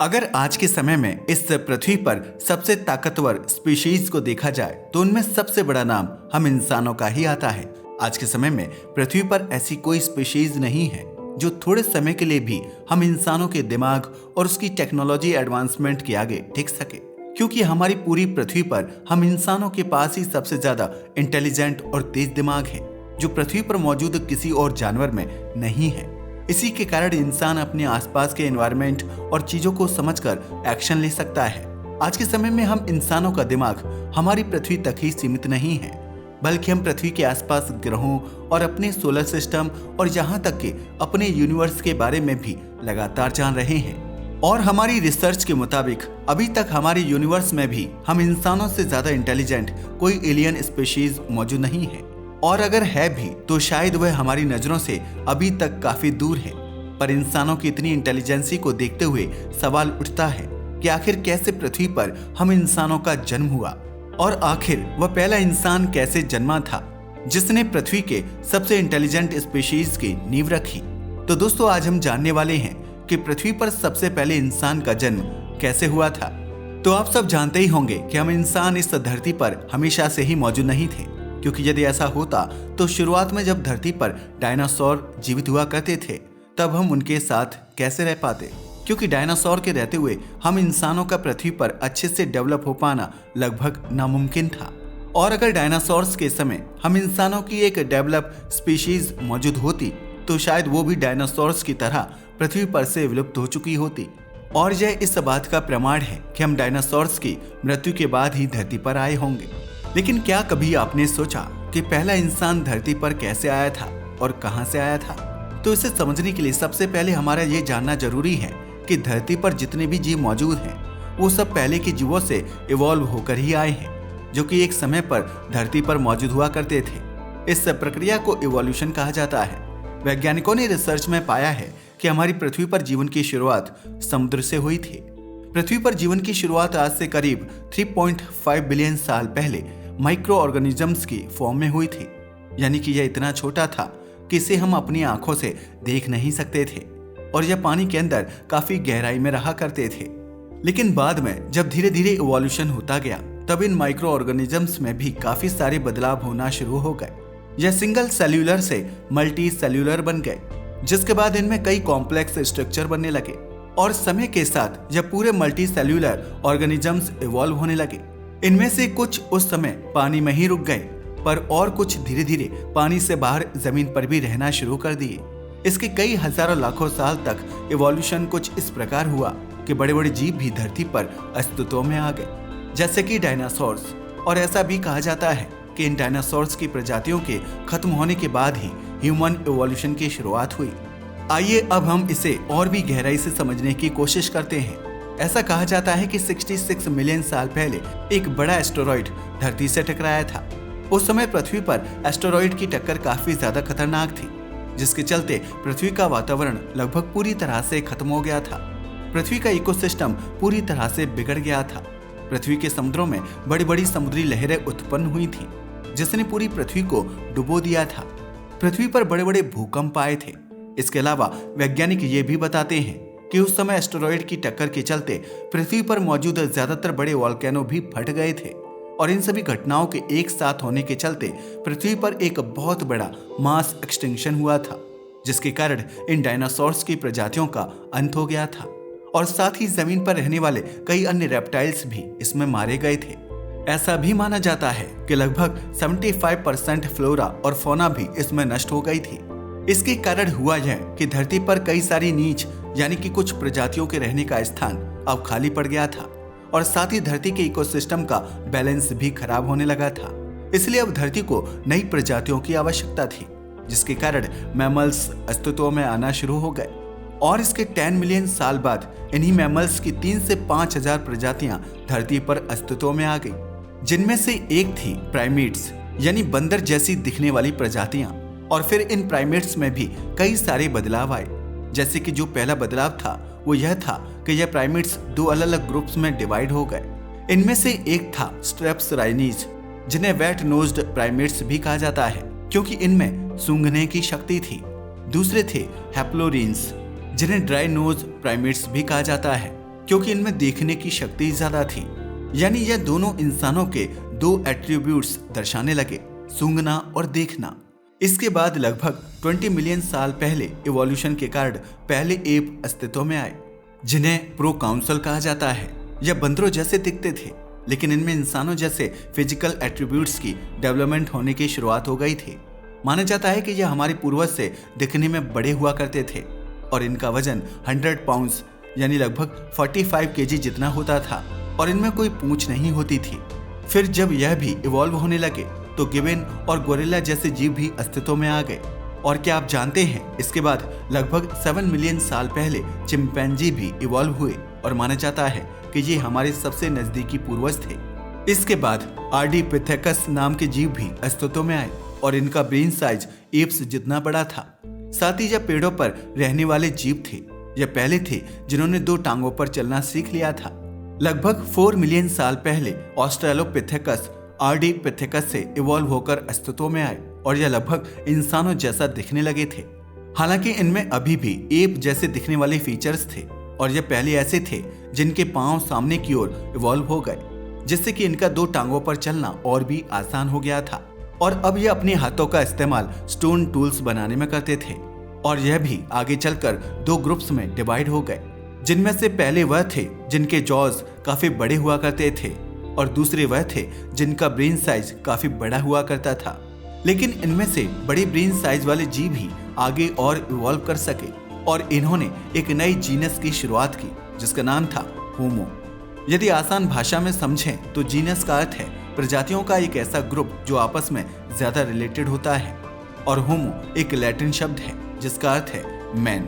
अगर आज के समय में इस पृथ्वी पर सबसे ताकतवर स्पीशीज को देखा जाए तो उनमें सबसे बड़ा नाम हम इंसानों का ही आता है। आज के समय में पृथ्वी पर ऐसी कोई स्पीशीज नहीं है जो थोड़े समय के लिए भी हम इंसानों के दिमाग और उसकी टेक्नोलॉजी एडवांसमेंट के आगे टिक सके, क्योंकि हमारी पूरी पृथ्वी पर हम इंसानों के पास ही सबसे ज्यादा इंटेलिजेंट और तेज दिमाग है जो पृथ्वी पर मौजूद किसी और जानवर में नहीं है। इसी के कारण इंसान अपने आसपास के एनवायरनमेंट और चीजों को समझकर एक्शन ले सकता है। आज के समय में हम इंसानों का दिमाग हमारी पृथ्वी तक ही सीमित नहीं है, बल्कि हम पृथ्वी के आसपास ग्रहों और अपने सोलर सिस्टम और यहाँ तक कि अपने यूनिवर्स के बारे में भी लगातार जान रहे हैं। और हमारी रिसर्च के मुताबिक अभी तक हमारे यूनिवर्स में भी हम इंसानों से ज्यादा इंटेलिजेंट कोई एलियन स्पीशीज मौजूद नहीं है, और अगर है भी तो शायद वह हमारी नजरों से अभी तक काफी दूर है। पर इंसानों की इतनी इंटेलिजेंसी को देखते हुए सवाल उठता है कि आखिर कैसे पृथ्वी पर हम इंसानों का जन्म हुआ, और आखिर वह पहला इंसान कैसे जन्मा था जिसने पृथ्वी के सबसे इंटेलिजेंट स्पीशीज की नींव रखी। तो दोस्तों, आज हम जानने वाले हैं कि पृथ्वी पर सबसे पहले इंसान का जन्म कैसे हुआ था। तो आप सब जानते ही होंगे कि हम इंसान इस धरती पर हमेशा से ही मौजूद नहीं थे, क्योंकि यदि ऐसा होता तो शुरुआत में जब धरती पर डायनासोर जीवित हुआ करते थे तब हम उनके साथ कैसे रह पाते, क्योंकि डायनासोर के रहते हुए हम इंसानों का पृथ्वी पर अच्छे से डेवलप हो पाना लगभग नामुमकिन था। और अगर डायनासोर्स के समय हम इंसानों की एक डेवलप स्पीशीज मौजूद होती तो शायद वो भी डायनासोर्स की तरह पृथ्वी पर से विलुप्त हो चुकी होती। और यह इस बात का प्रमाण है कि हम डायनासोर्स की मृत्यु के बाद ही धरती पर आए होंगे। लेकिन क्या कभी आपने सोचा कि पहला इंसान धरती पर कैसे आया था और कहां से आया था? तो इसे समझने के लिए सबसे पहले हमारा ये जानना जरूरी है कि धरती पर जितने भी जीव मौजूद हैं वो सब पहले के जीवों से इवॉल्व होकर ही आए हैं, जो कि एक समय पर धरती पर मौजूद हुआ करते थे। इस प्रक्रिया को इवोल्यूशन कहा जाता है। वैज्ञानिकों ने रिसर्च में पाया है कि हमारी पृथ्वी पर जीवन की शुरुआत समुद्र से हुई थी। पृथ्वी पर जीवन की शुरुआत आज से करीब 3.5 बिलियन साल पहले माइक्रो ऑर्गेनिजम्स की फॉर्म में हुई थी, यानी कि यह इतना छोटा था कि इसे हम अपनी आंखों से देख नहीं सकते थे, और यह पानी के अंदर काफी गहराई में रहा करते थे। लेकिन बाद में जब धीरे धीरे इवोल्यूशन होता गया तब इन माइक्रो ऑर्गेनिजम्स में भी काफी सारे बदलाव होना शुरू हो गए। यह सिंगल सेल्यूलर से मल्टी सेल्यूलर बन गए, जिसके बाद इनमें कई कॉम्प्लेक्स स्ट्रक्चर बनने लगे, और समय के साथ यह पूरे मल्टी सेल्यूलर ऑर्गेनिजम्स इवॉल्व होने लगे। इनमें से कुछ उस समय पानी में ही रुक गए, पर और कुछ धीरे धीरे पानी से बाहर जमीन पर भी रहना शुरू कर दिए। इसके कई हजारों लाखों साल तक इवोल्यूशन कुछ इस प्रकार हुआ कि बड़े बड़े जीव भी धरती पर अस्तित्व में आ गए, जैसे कि डायनासोर्स। और ऐसा भी कहा जाता है कि इन डायनासोर्स की प्रजातियों के खत्म होने के बाद ही ह्यूमन इवोल्यूशन की शुरुआत हुई। आइए अब हम इसे और भी गहराई से समझने की कोशिश करते हैं। ऐसा कहा जाता है कि 66 मिलियन साल पहले एक बड़ा एस्टेरॉइड धरती से टकराया था। उस समय पृथ्वी पर एस्टेरॉइड की टक्कर काफी ज्यादा खतरनाक थी, जिसके चलते पृथ्वी का वातावरण लगभग पूरी तरह से खत्म हो गया था। पृथ्वी का इकोसिस्टम पूरी तरह से बिगड़ गया था। पृथ्वी के समुद्रों में बड़ी बड़ी समुद्री लहरें उत्पन्न हुई थी, जिसने पूरी पृथ्वी को डुबो दिया था। पृथ्वी पर बड़े बड़े भूकंप आए थे। इसके अलावा वैज्ञानिक ये भी बताते हैं कि उस समय एस्टेरॉइड की टक्कर के चलते पृथ्वी पर मौजूद ज्यादातर बड़े वोल्केनो भी फट गए थे, और इन सभी घटनाओं के एक साथ होने के चलते पृथ्वी पर एक बहुत बड़ा मास एक्सटिंक्शन हुआ था, जिसके कारण इन डायनासोर्स की प्रजातियों का अंत हो गया था, और साथ ही जमीन पर रहने वाले कई अन्य रेप्टाइल्स भी इसमें मारे गए थे। ऐसा भी माना जाता है कि लगभग 75% फ्लोरा और फौना भी इसमें नष्ट हो गई थी। इसके कारण हुआ यह कि धरती पर कई सारी नीच यानी कि कुछ प्रजातियों के रहने का स्थान अब खाली पड़ गया था, और साथ ही धरती के इकोसिस्टम का बैलेंस भी खराब होने लगा था। इसलिए अब धरती को नई प्रजातियों की आवश्यकता थी, जिसके कारण मैमल्स अस्तित्व में आना शुरू हो गए। और इसके 10 मिलियन साल बाद इन्हीं मैमल्स की 3 से 5,000 प्रजातियां धरती पर अस्तित्व में आ गई, जिनमें से एक थी प्राइमेट्स यानी बंदर जैसी दिखने वाली प्रजातियां। और फिर इन प्राइमेट्स में भी कई सारे बदलाव आए, जैसे कि जो पहला बदलाव था वो यह था कि यह प्राइमेट्स 2 अलग अलग ग्रुप्स में डिवाइड हो गए। इनमें से एक था स्ट्रेप्स राइनीज, जिन्हें वेट नोज्ड प्राइमेट्स भी कहा जाता है, क्योंकि इनमें सूंघने की शक्ति थी। दूसरे थे हैप्लोरिन्स, जिन्हें ड्राई नोज प्राइमेट्स भी कहा जाता है, क्योंकि इनमें देखने की शक्ति ज्यादा थी। यानी यह दोनों इंसानों के दो एट्रीब्यूट्स दर्शाने लगे, सूंघना और देखना। इसके बाद लगभग 20 मिलियन साल पहले इवोल्यूशन के कारण पहले एप अस्तित्व में आए, जिन्हें प्रो काउंसल कहा जाता है। यह बंदरों जैसे दिखते थे, लेकिन इनमें इंसानों जैसे फिजिकल एट्रीब्यूट्स की डेवलपमेंट होने की शुरुआत हो गई थी। माना जाता है कि यह हमारे पूर्वज से दिखने में बड़े हुआ करते थे और इनका वजन 100 पाउंड्स यानी लगभग 45 केजी जितना होता था और इनमें कोई पूंछ नहीं होती थी। फिर जब यह भी इवॉल्व होने लगे तो गिबन और गोरिल्ला जैसे जीव भी अस्तित्व में आ गए। और क्या आप जानते हैं, इसके बाद लगभग 7 मिलियन साल पहले चिंपैंजी भी इवॉल्व हुए और माना जाता है कि ये हमारे सबसे नजदीकी पूर्वज थे। इसके बाद आर्डिपिथेकस नाम के जीव भी अस्तित्व में आए और इनका ब्रेन साइज एप्स जितना बड़ा था। साथ ही यह पेड़ों पर रहने वाले जीव थे। यह पहले थे जिन्होंने 2 टांगों पर चलना सीख लिया था। लगभग 4 मिलियन साल पहले ऑस्ट्रेलोपिथेकस आर्डिपिथेकस से इवॉल्व होकर अस्तित्व में आए और यह लगभग इंसानों जैसा दिखने लगे थे। हालांकि इनमें अभी भी एप जैसे दिखने वाले फीचर्स थे और यह पहले ऐसे थे जिनके पांव सामने की ओर इवॉल्व हो गए, जिससे कि इनका 2 टांगों पर चलना और भी आसान हो गया था। और अब यह अपने हाथों का इस्तेमाल स्टोन टूल्स बनाने में करते थे। और यह भी आगे चलकर 2 ग्रुप्स में डिवाइड हो गए, जिनमें से पहले वह थे जिनके जॉज काफी बड़े हुआ करते थे और दूसरे वह थे जिनका ब्रेन साइज काफी बड़ा हुआ करता था। लेकिन इनमें से बड़े ब्रेन साइज वाले जीव ही आगे और इवॉल्व कर सके और इन्होंने एक नई जीनस की शुरुआत की जिसका नाम था होमो। यदि आसान भाषा में समझें तो जीनस का अर्थ है प्रजातियों का एक ऐसा ग्रुप जो आपस में ज्यादा रिलेटेड होता है, और होमो एक लैटिन शब्द है जिसका अर्थ है मैन।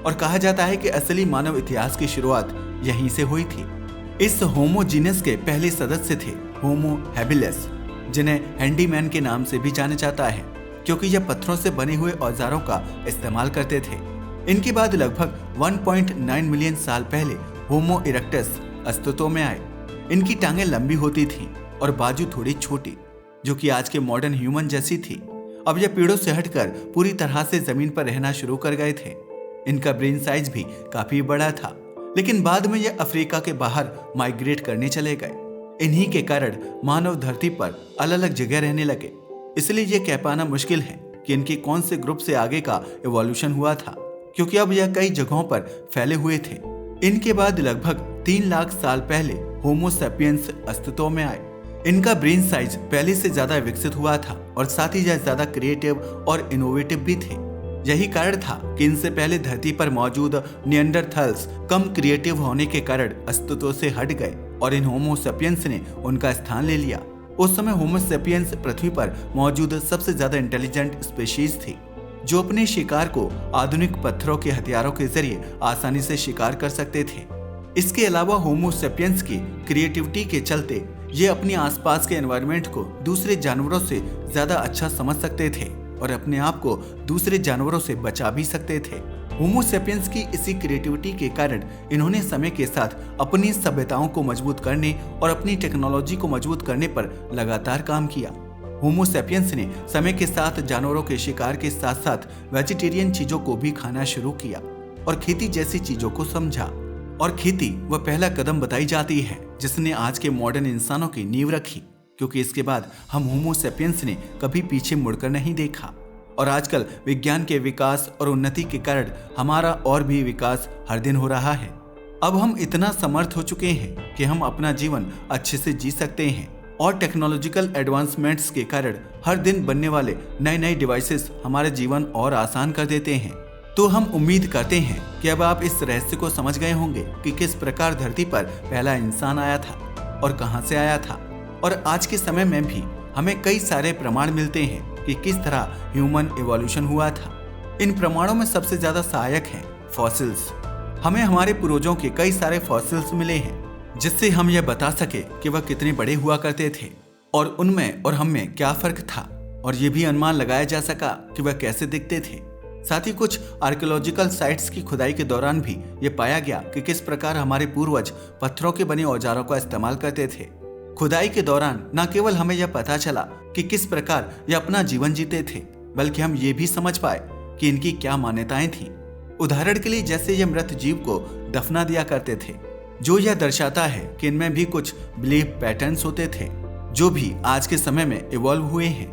और कहा जाता है कि असली मानव इतिहास की शुरुआत यहीं से हुई थी। इस होमो जीनस के पहले सदस्य थे होमो हैबिलिस, जिन्हें हैंडीमैन के नाम से भी जाना जाता है क्योंकि यह पत्थरों से बने हुए औजारों का इस्तेमाल करते थे। इनके बाद लगभग 1.9 मिलियन साल पहले होमो इरेक्टस अस्तित्व में आए। इनकी टांगें लंबी होती थीं और बाजू थोड़ी छोटी, जो कि आज के मॉडर्न ह्यूमन जैसी थी। अब यह पेड़ों से हटकर पूरी तरह से जमीन पर रहना शुरू कर गए थे। इनका ब्रेन साइज भी काफी बड़ा था, लेकिन बाद में यह अफ्रीका के बाहर माइग्रेट करने चले गए। इन्हीं के कारण मानव धरती पर अलग अलग जगह रहने लगे। इसलिए यह कह पाना मुश्किल है कि इनके कौन से ग्रुप से आगे का इवोल्यूशन हुआ था, क्योंकि अब यह कई जगहों पर फैले हुए थे। इनके बाद लगभग 3 लाख साल पहले होमो सेपियंस अस्तित्व में आए। इनका ब्रेन साइज पहले से ज्यादा विकसित हुआ था और साथ ही यह ज्यादा क्रिएटिव और इनोवेटिव भी थे। यही कारण था कि इनसे पहले धरती पर मौजूद निएंडरथाल्स कम क्रिएटिव होने के कारण अस्तित्व से हट गए और इन होमो सेपियंस ने उनका स्थान ले लिया। उस समय होमो सेपियंस पृथ्वी पर मौजूद सबसे ज्यादा इंटेलिजेंट स्पीशीज थी, जो अपने शिकार को आधुनिक पत्थरों के हथियारों के जरिए आसानी से शिकार कर सकते थे। इसके अलावा होमो सेपियंस की क्रिएटिविटी के चलते ये अपने आसपास के एनवायरनमेंट को दूसरे जानवरों से ज्यादा अच्छा समझ सकते थे और अपने आप को दूसरे जानवरों से बचा भी सकते थे। होमो सेपियंस की इसी क्रिएटिविटी के कारण इन्होंने समय के साथ अपनी सभ्यताओं को मजबूत करने और अपनी टेक्नोलॉजी को मजबूत करने पर लगातार काम किया। होमो सेपियंस ने समय के साथ जानवरों के शिकार के साथ साथ वेजिटेरियन चीजों को भी खाना शुरू किया और खेती जैसी चीजों को समझा। और खेती वह पहला कदम बताई जाती है जिसने आज के मॉडर्न इंसानों की नींव रखी, क्योंकि इसके बाद हम होमो सेपियंस ने कभी पीछे मुड़कर नहीं देखा। और आजकल विज्ञान के विकास और उन्नति के कारण हमारा और भी विकास हर दिन हो रहा है। अब हम इतना समर्थ हो चुके हैं कि हम अपना जीवन अच्छे से जी सकते हैं और टेक्नोलॉजिकल एडवांसमेंट्स के कारण हर दिन बनने वाले नए नए डिवाइसेस हमारे जीवन और आसान कर देते हैं। तो हम उम्मीद करते हैं कि अब आप इस रहस्य को समझ गए होंगे कि किस प्रकार धरती पर पहला इंसान आया था और कहां से आया था। और आज के समय में भी हमें कई सारे प्रमाण मिलते हैं कि किस तरह ह्यूमन इवोल्यूशन हुआ था। इन प्रमाणों में सबसे ज्यादा सहायक है फॉसिल्स। हमें हमारे पूर्वजों के कई सारे फॉसिल्स मिले हैं जिससे हम यह बता सके कि वह कितने बड़े हुआ करते थे और उनमें और हम में क्या फर्क था, और यह भी अनुमान लगाया जा सका कि वह कैसे दिखते थे। साथ ही कुछ आर्कियोलॉजिकल साइट्स की खुदाई के दौरान भी ये पाया गया कि किस प्रकार हमारे पूर्वज पत्थरों के बने औजारों का इस्तेमाल करते थे। खुदाई के दौरान न केवल हमें यह पता चला कि किस प्रकार ये अपना जीवन जीते थे, बल्कि हम ये भी समझ पाए कि इनकी क्या मान्यताएं थीं। उदाहरण के लिए जैसे ये मृत जीव को दफना दिया करते थे, जो यह दर्शाता है कि इनमें भी कुछ बिलीफ पैटर्न्स होते थे जो भी आज के समय में इवॉल्व हुए हैं।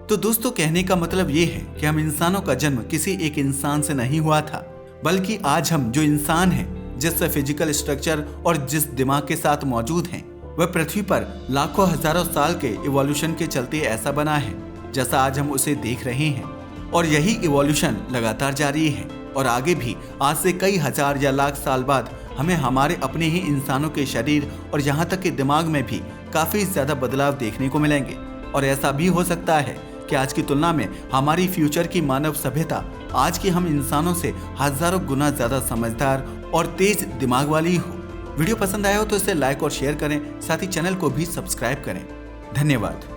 तो दोस्तों, कहने का मतलब ये है कि हम इंसानों का जन्म किसी एक इंसान से नहीं हुआ था, बल्कि आज हम जो इंसान हैं, जिस फिजिकल स्ट्रक्चर और जिस दिमाग के साथ मौजूद हैं, वह पृथ्वी पर लाखों हजारों साल के इवोल्यूशन के चलते ऐसा बना है जैसा आज हम उसे देख रहे हैं। और यही इवोल्यूशन लगातार जारी है और आगे भी आज से कई हजार या लाख साल बाद हमें हमारे अपने ही इंसानों के शरीर और यहाँ तक के दिमाग में भी काफी ज्यादा बदलाव देखने को मिलेंगे। और ऐसा भी हो सकता है कि आज की तुलना में हमारी फ्यूचर की मानव सभ्यता आज के हम इंसानों से हजारों गुना ज्यादा समझदार और तेज दिमाग वाली हो। वीडियो पसंद आया हो तो इसे लाइक और शेयर करें, साथ ही चैनल को भी सब्सक्राइब करें। धन्यवाद।